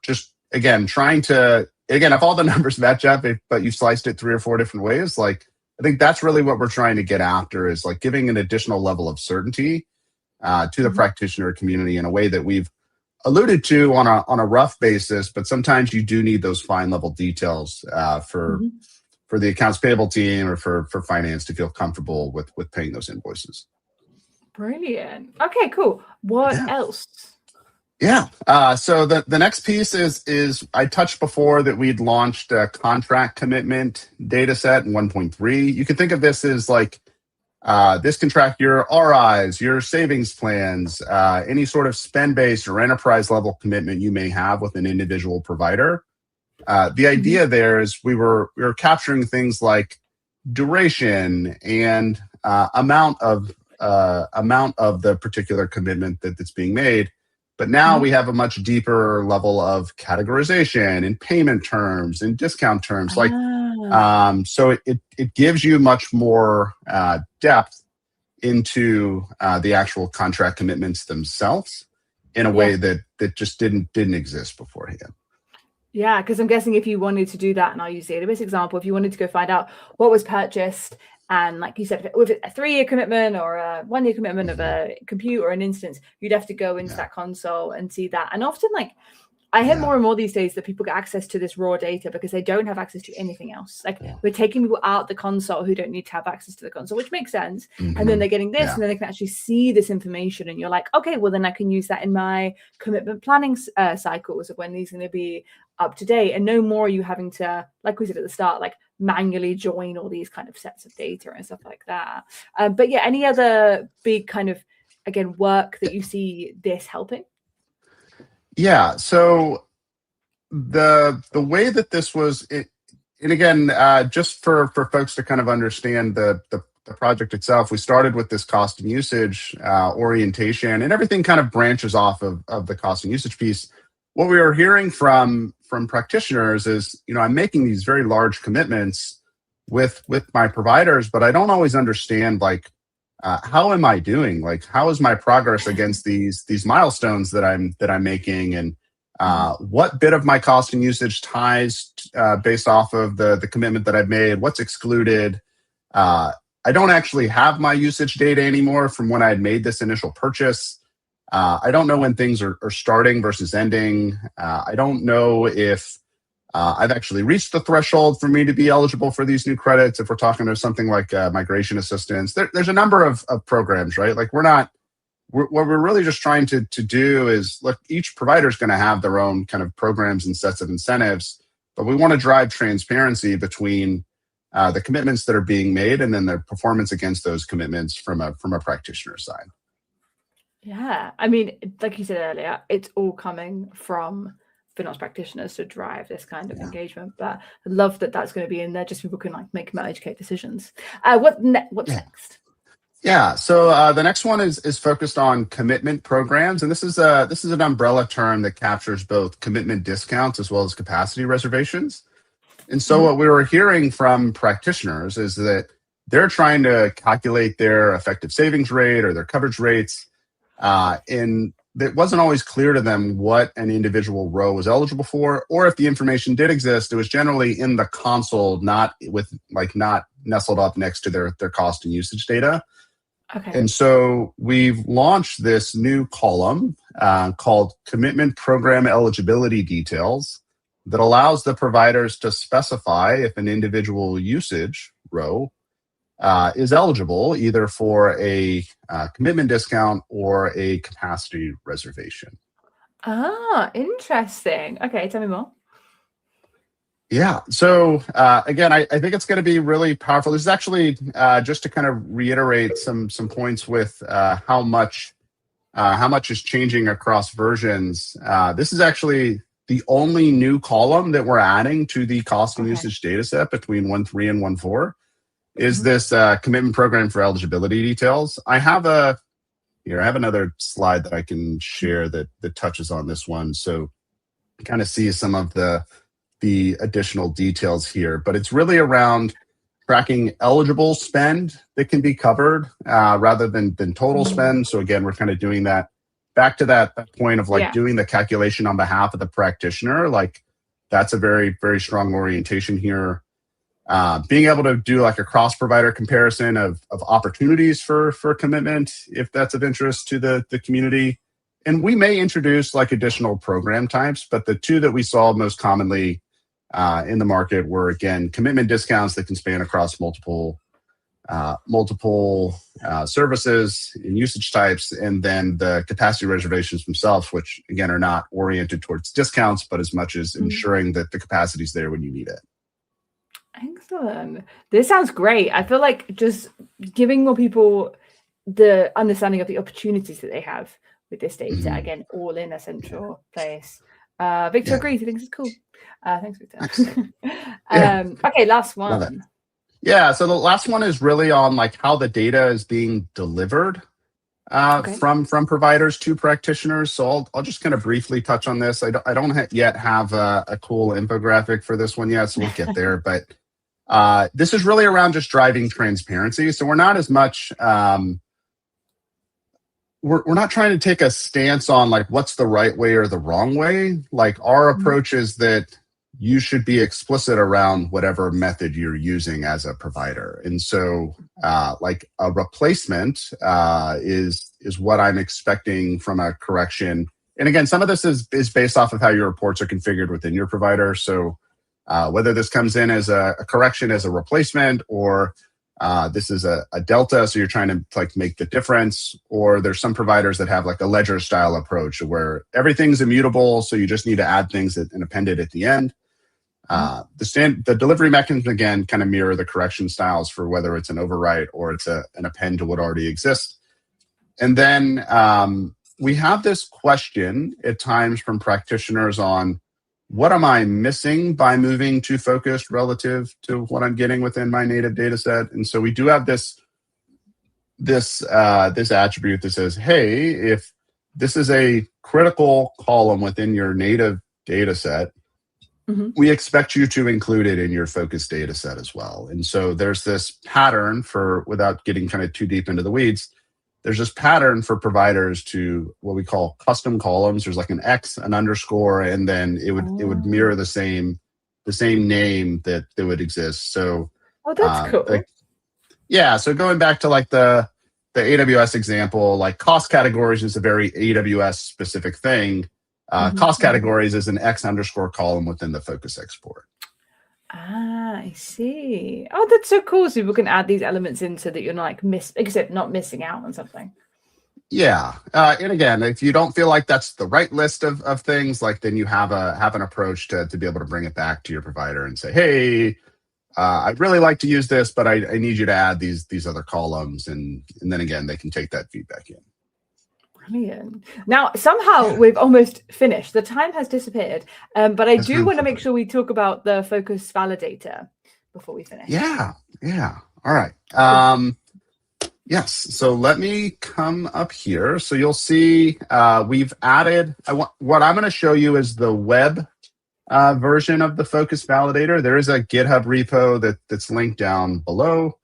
just, again, if all the numbers match up, but you sliced it 3 or 4 different ways, like, I think that's really what we're trying to get after, is like giving an additional level of certainty to the practitioner community in a way that we've alluded to on a rough basis, but sometimes you do need those fine level details for the accounts payable team or for finance to feel comfortable with paying those invoices. Brilliant. Okay, cool. What else? Yeah. So the next piece is I touched before that we'd launched a contract commitment data set in 1.3. You could think of this as like, this can track your RIs, your savings plans, any sort of spend-based or enterprise level commitment you may have with an individual provider. The idea there is we were capturing things like duration and amount of the particular commitment that's being made. But now we have a much deeper level of categorization and payment terms and discount terms. So it gives you much more depth into the actual contract commitments themselves in a way that just didn't exist beforehand. Yeah, because I'm guessing if you wanted to do that, and I'll use the AWS example, if you wanted to go find out what was purchased, and like you said, with a 3-year commitment or a 1-year commitment of a compute or an instance, you'd have to go into that console and see that. And often, like, I hear more and more these days that people get access to this raw data because they don't have access to anything else. Like, we're taking people out the console who don't need to have access to the console, which makes sense. And then they're getting this, and then they can actually see this information. And you're like, okay, well, then I can use that in my commitment planning cycles of when these are going to be up to date. And no more are you having to, like we said at the start, like manually join all these kind of sets of data and stuff like that. But yeah, any other big kind of, again, work that you see this helping? Yeah. So the way that this was, and again, just for folks to kind of understand the project itself, we started with this cost and usage orientation, and everything kind of branches off of the cost and usage piece. What we were hearing from practitioners is, I'm making these very large commitments with my providers, but I don't always understand, like, how am I doing? Like, how is my progress against these milestones that I'm making, and what bit of my cost and usage ties based off of the commitment that I've made? What's excluded? I don't actually have my usage data anymore from when I had made this initial purchase. I don't know when things are starting versus ending. I don't know if I've actually reached the threshold for me to be eligible for these new credits. If we're talking about something like migration assistance, there's a number of programs, right? Like, what we're really just trying to do is, look, each provider is going to have their own kind of programs and sets of incentives, but we want to drive transparency between the commitments that are being made and then the performance against those commitments from a practitioner side. Yeah, I mean, like you said earlier, it's all coming from FinOps practitioners to drive this kind of engagement. But I love that that's going to be in there, just so people can like make more educated decisions. What's next? Yeah. So the next one is focused on commitment programs, and this is an umbrella term that captures both commitment discounts as well as capacity reservations. And so Mhm. what we were hearing from practitioners is that they're trying to calculate their effective savings rate or their coverage rates, and it wasn't always clear to them what an individual row was eligible for, or if the information did exist, it was generally in the console, not nestled up next to their cost and usage data. Okay. And so we've launched this new column called Commitment Program Eligibility Details that allows the providers to specify if an individual usage row is eligible either for a commitment discount or a capacity reservation. Ah, interesting. Okay, tell me more. Yeah. So again, I think it's going to be really powerful. This is actually just to kind of reiterate some points with how much is changing across versions. This is actually the only new column that we're adding to the cost and Okay. usage data set between 1.3 and 1.4 is Mhm. this commitment program for eligibility details. I have another slide that I can share that touches on this one. So kind of see some of the additional details here, but it's really around tracking eligible spend that can be covered rather than total spend. So again, we're kind of doing that back to that point of like Yeah. doing the calculation on behalf of the practitioner. Like that's a very, very strong orientation here. Being able to do like a cross-provider comparison of opportunities for commitment, if that's of interest to the community. And we may introduce like additional program types, but the two that we saw most commonly in the market were, again, commitment discounts that can span across multiple services and usage types, and then the capacity reservations themselves, which again are not oriented towards discounts, but as much as ensuring that the capacity is there when you need it. Excellent. This sounds great. I feel like just giving more people the understanding of the opportunities that they have with this data, again, all in a central place. Victor agrees. He thinks it's cool. Thanks, Victor. Excellent. Okay, last Love it. one. Yeah, so the last one is really on like how the data is being delivered from providers to practitioners. So I'll just kind of briefly touch on this. I don't yet have a cool infographic for this one yet, so we'll get there. But this is really around just driving transparency. So we're not as much we're not trying to take a stance on like what's the right way or the wrong way. Like our approach is that you should be explicit around whatever method you're using as a provider. And so like a replacement is what I'm expecting from a correction. And again, some of this is based off of how your reports are configured within your provider. So whether this comes in as a correction as a replacement, or this is a delta, so you're trying to like make the difference, or there's some providers that have like a ledger style approach where everything's immutable, so you just need to add things and append it at the end. The delivery mechanism, again, kind of mirror the correction styles for whether it's an overwrite or it's an append to what already exists. And then we have this question at times from practitioners on what am I missing by moving to focused relative to what I'm getting within my native data set. And so we do have this attribute that says, hey, if this is a critical column within your native data set, we expect you to include it in your focused data set as well. And so there's this pattern for, without getting kind of too deep into the weeds, there's this pattern for providers to what we call custom columns. There's like an X, an underscore, and then it would mirror the same name that would exist. So that's cool. Yeah. So going back to like the AWS example, like cost categories is a very AWS specific thing. Cost categories is an X underscore column within the focus export. I see. Oh, that's so cool. So people can add these elements in so that you're not like not missing out on something. Yeah. And again, if you don't feel like that's the right list of things, like then you have an approach to be able to bring it back to your provider and say, hey, I'd really like to use this, but I need you to add these other columns. And then again, they can take that feedback in. Brilliant. Now, somehow we've almost finished. The time has disappeared, but I do want to make sure we talk about the FOCUS Validator before we finish. Yeah. All right. Yes. So let me come up here. So you'll see we've added, what I'm going to show you is the web version of the FOCUS Validator. There is a GitHub repo that's linked down below.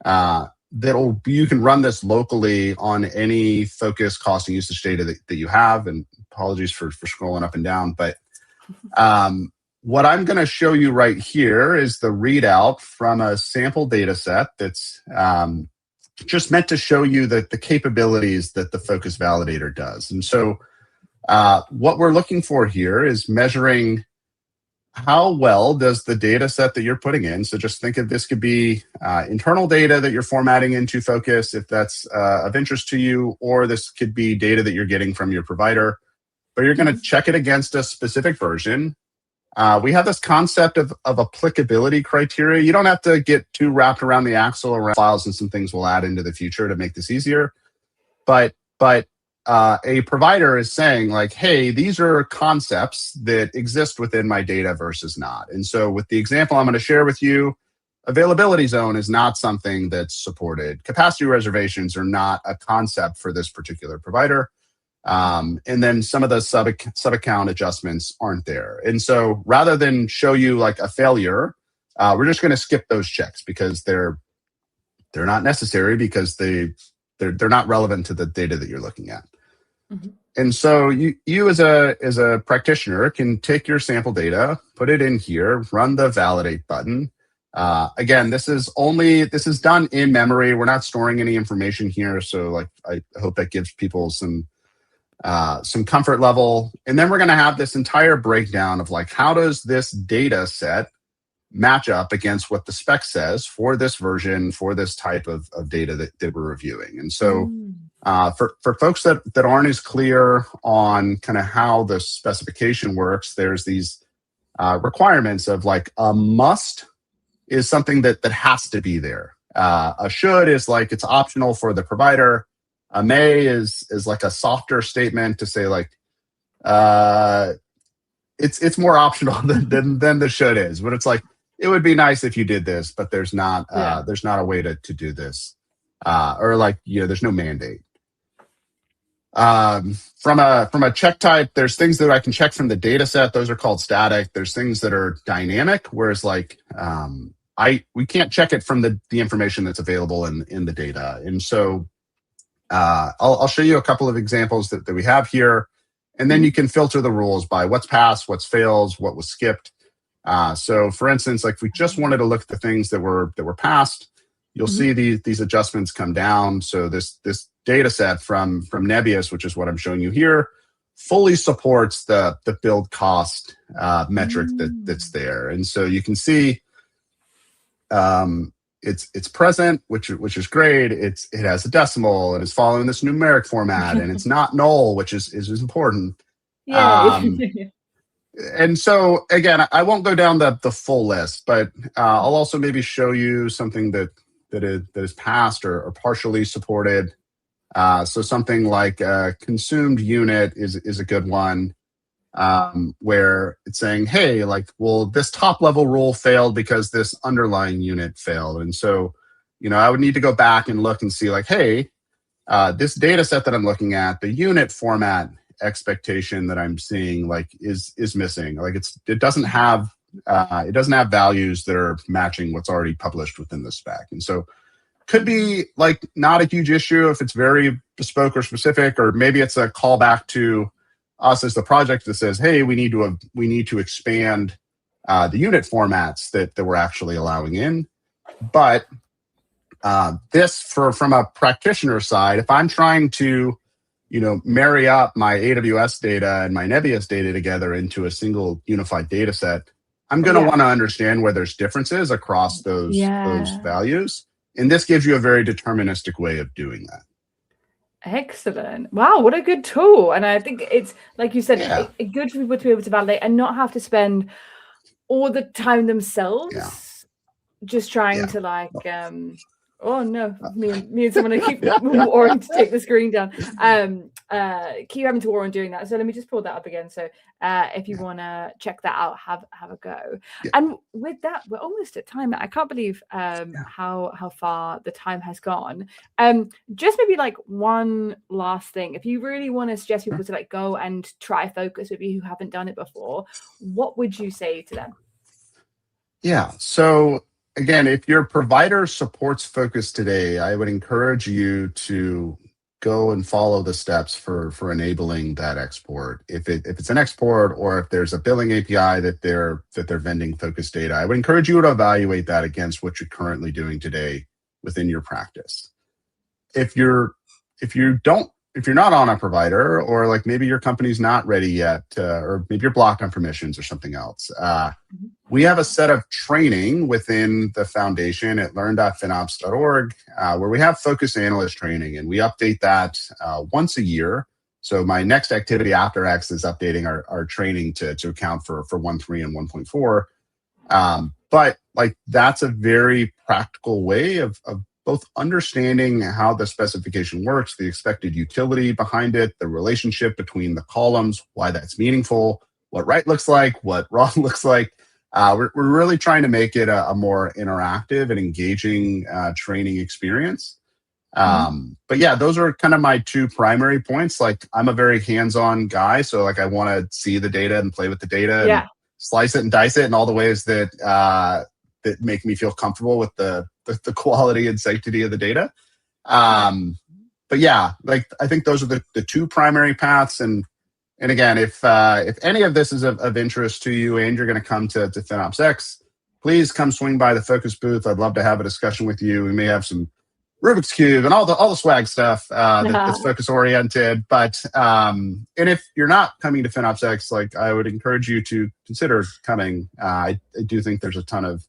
You can run this locally on any FOCUS cost and usage data that you have. And apologies for scrolling up and down. But what I'm going to show you right here is the readout from a sample data set that's just meant to show you the capabilities that the FOCUS Validator does. And so what we're looking for here is measuring how well does the data set that you're putting in, so just think of this could be internal data that you're formatting into FOCUS if that's of interest to you, or this could be data that you're getting from your provider, but you're going to check it against a specific version. We have this concept of applicability criteria. You don't have to get too wrapped around the axle around files, and some things we'll add into the future to make this easier. But a provider is saying like, hey, these are concepts that exist within my data versus not. And so with the example I'm going to share with you, availability zone is not something that's supported. Capacity reservations are not a concept for this particular provider. And then some of the sub-account adjustments aren't there. And so rather than show you like a failure, we're just going to skip those checks because they're not necessary, because they're not relevant to the data that you're looking at. Mm-hmm. And so you as a practitioner can take your sample data, put it in here, run the validate button. Again, this is done in memory. We're not storing any information here. So like, I hope that gives people some comfort level. And then we're going to have this entire breakdown of like, how does this data set match up against what the spec says for this version, for this type of data that we're reviewing. And so for folks that aren't as clear on kind of how the specification works, there's these requirements of like a must is something that has to be there. A should is like it's optional for the provider. A may is like a softer statement to say like it's more optional than the should is, but it's like it would be nice if you did this, but there's not a way to do this, or like there's no mandate. From a check type, there's things that I can check from the data set. Those are called static. There's things that are dynamic, whereas like we can't check it from the information that's available in the data. And so I'll show you a couple of examples that we have here, and then you can filter the rules by what's passed, what's fails, what was skipped. So for instance, like if we just wanted to look at the things that were passed, you'll see these adjustments come down. So this data set from Nebius, which is what I'm showing you here, fully supports the build cost metric that's there. And so you can see it's present, which is great. It has a decimal and it's following this numeric format, and it's not null, which is important. Yeah. And so again, I won't go down the full list, but I'll also maybe show you something that is passed or partially supported. So something like a consumed unit is a good one, where it's saying, hey, like, well, this top level rule failed because this underlying unit failed. And so, I would need to go back and look and see like, hey, this data set that I'm looking at, the unit format expectation that I'm seeing like is missing. Like it doesn't have values that are matching what's already published within the spec. And so could be like not a huge issue if it's very bespoke or specific, or maybe it's a callback to us as the project that says, hey, we need to expand the unit formats that we're actually allowing in. But this from a practitioner side, if I'm trying to marry up my AWS data and my Nebius data together into a single unified data set, I'm going to want to understand where there's differences across those values. And this gives you a very deterministic way of doing that. Excellent. Wow, what a good tool. And I think it's, like you said, good for people to be able to validate and not have to spend all the time themselves just trying to like Oh no, me and someone are keep warring to take the screen down. Keep having to war on doing that. So let me just pull that up again. So if you want to check that out, have a go. Yeah. And with that, we're almost at time. I can't believe how far the time has gone. Just maybe like one last thing. If you really want to suggest people to like go and try Focus with you who haven't done it before, what would you say to them? Yeah. So again, if your provider supports Focus today, I would encourage you to go and follow the steps for enabling that export. If it's an export or if there's a billing API that they're vending Focus data, I would encourage you to evaluate that against what you're currently doing today within your practice. If you're not on a provider, or like maybe your company's not ready yet, or maybe you're blocked on permissions or something else, we have a set of training within the foundation at learn.finops.org where we have Focus Analyst training, and we update that once a year. So my next activity after X is updating our training to account for 1.3 and 1.4. But like that's a very practical way of both understanding how the specification works, the expected utility behind it, the relationship between the columns, why that's meaningful, what right looks like, what wrong looks like. We're really trying to make it a more interactive and engaging training experience. But yeah, those are kind of my two primary points. Like I'm a very hands-on guy, so like I want to see the data and play with the data and slice it and dice it in all the ways that that make me feel comfortable with the quality and sanctity of the data. But yeah, like I think those are the two primary paths. And again, if any of this is of interest to you and you're going to come to FinOps X, please come swing by the Focus booth. I'd love to have a discussion with you. We may have some Rubik's Cube and all the swag stuff that's Focus oriented. But and if you're not coming to FinOps X, like I would encourage you to consider coming. I do think there's a ton of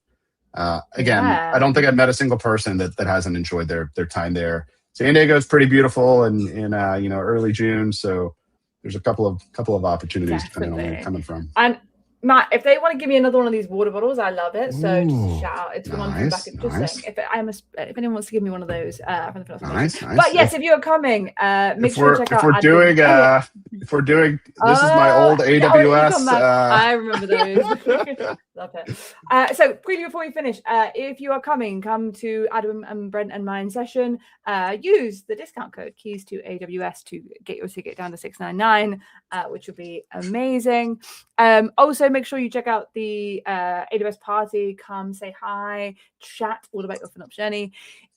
again, I don't think I've met a single person that hasn't enjoyed their time there. San Diego is pretty beautiful in early June, so there's a couple of opportunities depending on where you're coming from. And Matt, if they want to give me another one of these water bottles, I love it. So just shout out. It's the one from back. Just saying, if anyone wants to give me one of those from the FinOps Foundation. But yes, if you're coming, make sure to check out. If we're doing, this is my old AWS. I remember those. Love it. So quickly before we finish, if you are coming, come to Adam and Brent and mine session. Use the discount code KEYSTOAWS to get your ticket down to $699, which will be amazing. Also, make sure you check out the AWS party. Come say hi, chat all about your FinOps journey.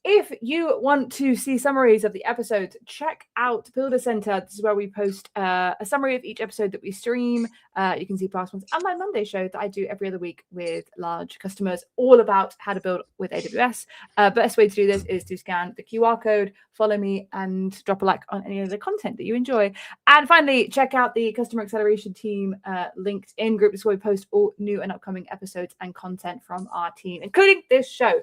If you want to see summaries of the episodes, check out Builder Center. This is where we post a summary of each episode that we stream. You can see past ones and my Monday show that I do every other week with large customers, all about how to build with AWS. Best way to do this is to scan the QR code, follow me, and drop a like on any of the content that you enjoy. And finally, check out the Customer Acceleration Team LinkedIn group. This is where we post all new and upcoming episodes and content from our team, including this show.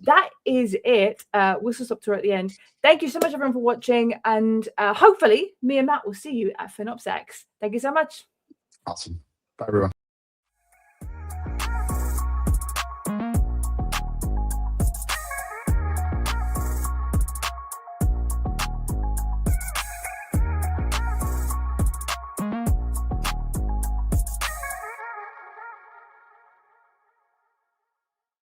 That is it. Whistle stop tour at the end. Thank you so much, everyone, for watching. And hopefully, me and Matt will see you at FinOps X. Thank you so much. Awesome. Bye, everyone.